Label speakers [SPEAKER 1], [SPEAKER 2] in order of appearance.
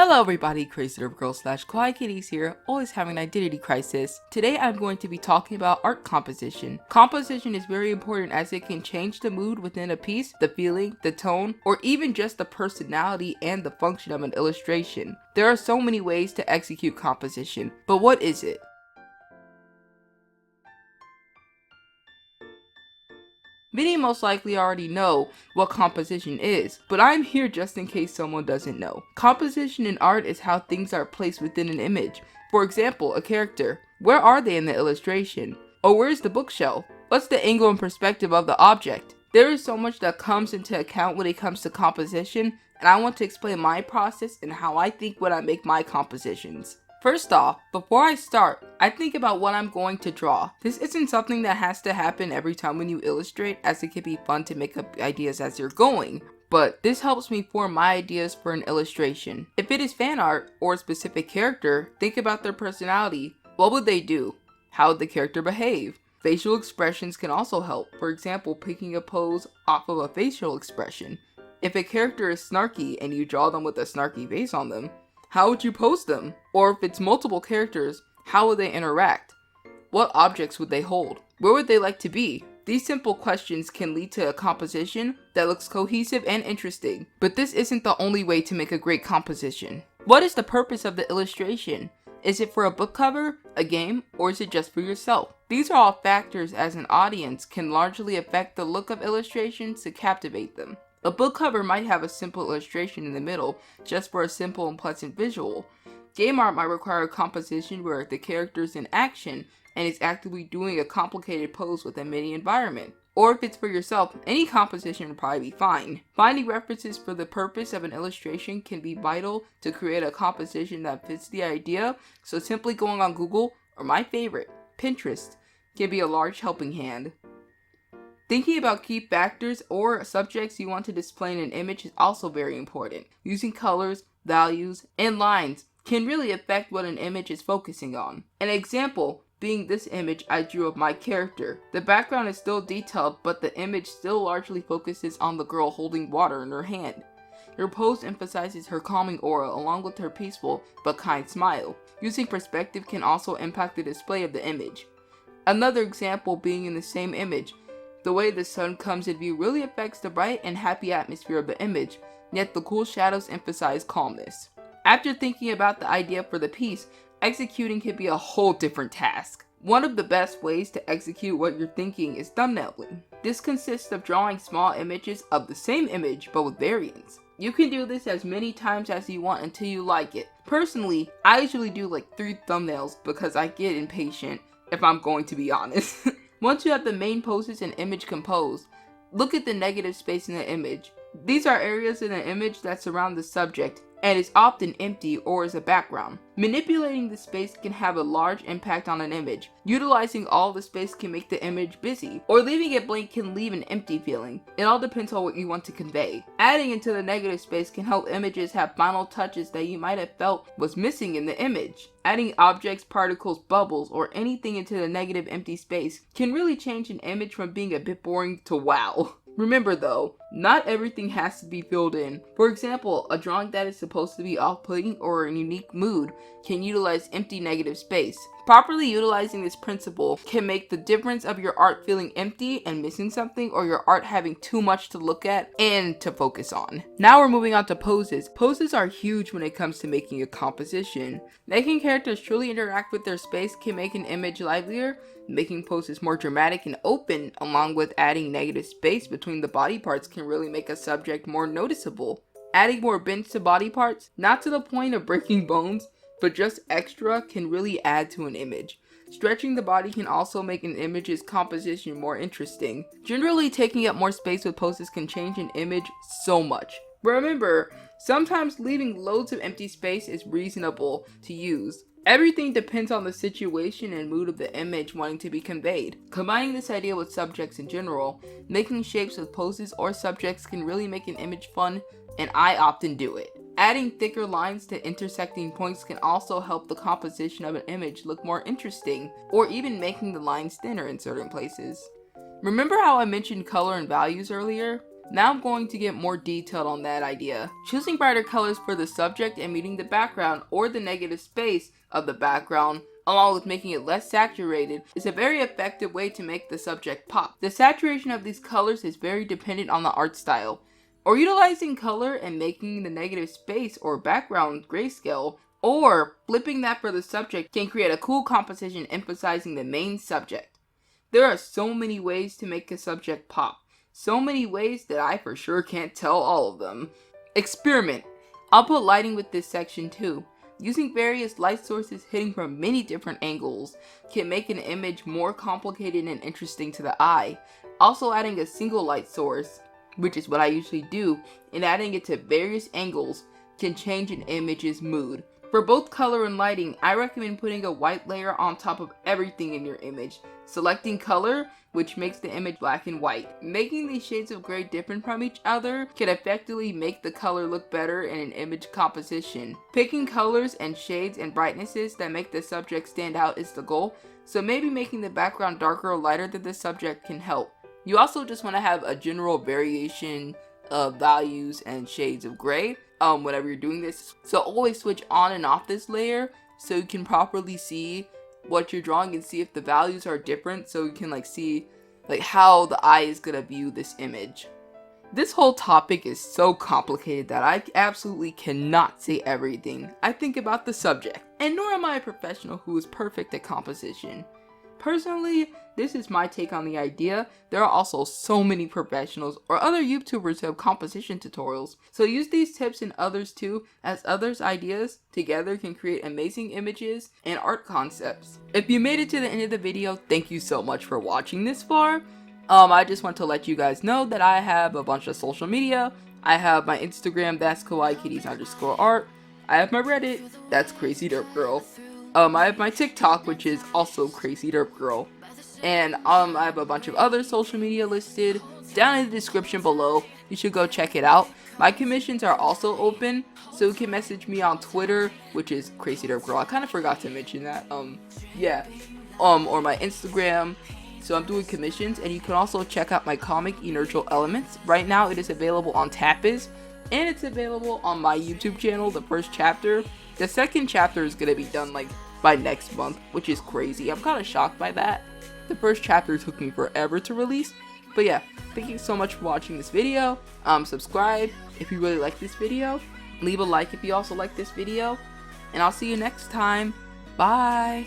[SPEAKER 1] Hello everybody, Crazy Little Girl / Quiet Kitties here, always having an identity crisis. Today I'm going to be talking about art composition. Composition is very important as it can change the mood within a piece, the feeling, the tone, or even just the personality and the function of an illustration. There are so many ways to execute composition, but what is it? Many most likely already know what composition is, but I'm here just in case someone doesn't know. Composition in art is how things are placed within an image. For example, a character. Where are they in the illustration? Or where's the bookshelf? What's the angle and perspective of the object? There is so much that comes into account when it comes to composition, and I want to explain my process and how I think when I make my compositions. First off, before I start, I think about what I'm going to draw. This isn't something that has to happen every time when you illustrate, as it can be fun to make up ideas as you're going, but this helps me form my ideas for an illustration. If it is fan art or a specific character, think about their personality. What would they do? How would the character behave? Facial expressions can also help. For example, picking a pose off of a facial expression. If a character is snarky and you draw them with a snarky face on them, how would you pose them? Or if it's multiple characters, how would they interact? What objects would they hold? Where would they like to be? These simple questions can lead to a composition that looks cohesive and interesting, but this isn't the only way to make a great composition. What is the purpose of the illustration? Is it for a book cover, a game, or is it just for yourself? These are all factors as an audience can largely affect the look of illustrations to captivate them. A book cover might have a simple illustration in the middle, just for a simple and pleasant visual. Game art might require a composition where the character is in action and is actively doing a complicated pose with a mini environment. Or if it's for yourself, any composition will probably be fine. Finding references for the purpose of an illustration can be vital to create a composition that fits the idea, so simply going on Google, or my favorite, Pinterest, can be a large helping hand. Thinking about key factors or subjects you want to display in an image is also very important. Using colors, values, and lines can really affect what an image is focusing on. An example being this image I drew of my character. The background is still detailed, but the image still largely focuses on the girl holding water in her hand. Her pose emphasizes her calming aura along with her peaceful but kind smile. Using perspective can also impact the display of the image. Another example being in the same image. The way the sun comes in view really affects the bright and happy atmosphere of the image, yet the cool shadows emphasize calmness. After thinking about the idea for the piece, executing can be a whole different task. One of the best ways to execute what you're thinking is thumbnailing. This consists of drawing small images of the same image but with variants. You can do this as many times as you want until you like it. Personally, I usually do like 3 thumbnails because I get impatient, if I'm going to be honest. Once you have the main poses and image composed, look at the negative space in the image. These are areas in the image that surround the subject and is often empty or is a background. Manipulating the space can have a large impact on an image. Utilizing all the space can make the image busy, or leaving it blank can leave an empty feeling. It all depends on what you want to convey. Adding into the negative space can help images have final touches that you might have felt was missing in the image. Adding objects, particles, bubbles, or anything into the negative empty space can really change an image from being a bit boring to wow. Remember though, not everything has to be filled in. For example, a drawing that is supposed to be off-putting or a unique mood can utilize empty negative space. Properly utilizing this principle can make the difference of your art feeling empty and missing something, or your art having too much to look at and to focus on. Now we're moving on to poses. Poses are huge when it comes to making a composition. Making characters truly interact with their space can make an image livelier. Making poses more dramatic and open, along with adding negative space between the body parts, can really make a subject more noticeable. Adding more bends to body parts, not to the point of breaking bones, but just extra, can really add to an image. Stretching the body can also make an image's composition more interesting. Generally, taking up more space with poses can change an image so much. But remember, sometimes leaving loads of empty space is reasonable to use. Everything depends on the situation and mood of the image wanting to be conveyed. Combining this idea with subjects in general, making shapes with poses or subjects can really make an image fun, and I often do it. Adding thicker lines to intersecting points can also help the composition of an image look more interesting, or even making the lines thinner in certain places. Remember how I mentioned color and values earlier? Now I'm going to get more detailed on that idea. Choosing brighter colors for the subject and muting the background or the negative space of the background, along with making it less saturated, is a very effective way to make the subject pop. The saturation of these colors is very dependent on the art style. Or utilizing color and making the negative space or background grayscale, or flipping that for the subject can create a cool composition emphasizing the main subject. There are so many ways to make a subject pop. So many ways that I for sure can't tell all of them. Experiment. I'll put lighting with this section too. Using various light sources hitting from many different angles can make an image more complicated and interesting to the eye. Also adding a single light source, which is what I usually do, and adding it to various angles can change an image's mood. For both color and lighting, I recommend putting a white layer on top of everything in your image. Selecting color, which makes the image black and white. Making these shades of gray different from each other can effectively make the color look better in an image composition. Picking colors and shades and brightnesses that make the subject stand out is the goal, so maybe making the background darker or lighter than the subject can help. You also just want to have a general variation of values and shades of gray whenever you're doing this. So always switch on and off this layer so you can properly see what you're drawing and see if the values are different, so you can see how the eye is gonna view this image. This whole topic is so complicated that I absolutely cannot say everything I think about the subject, and nor am I a professional who is perfect at composition. Personally, this is my take on the idea. There are also so many professionals or other YouTubers who have composition tutorials. So use these tips and others too, as others' ideas together can create amazing images and art concepts. If you made it to the end of the video, thank you so much for watching this far. I just want to let you guys know that I have a bunch of social media. I have my Instagram, that's kawaiikitties_art. I have my Reddit, that's crazyderpgirl. I have my TikTok, which is also crazyderpgirl. And I have a bunch of other social media listed down in the description below. You should go check it out. My commissions are also open, so you can message me on Twitter, which is crazyderpgirl. I kind of forgot to mention that. Or my Instagram. So I'm doing commissions, and you can also check out my comic Inertial Elements. Right now it is available on Tapiz, and it's available on my YouTube channel, the first chapter. The second chapter is gonna be done by next month, which is crazy. I'm kind of shocked by that. The first chapter took me forever to release. But yeah, thank you so much for watching this video. Subscribe if you really like this video. Leave a like if you also like this video. And I'll see you next time. Bye.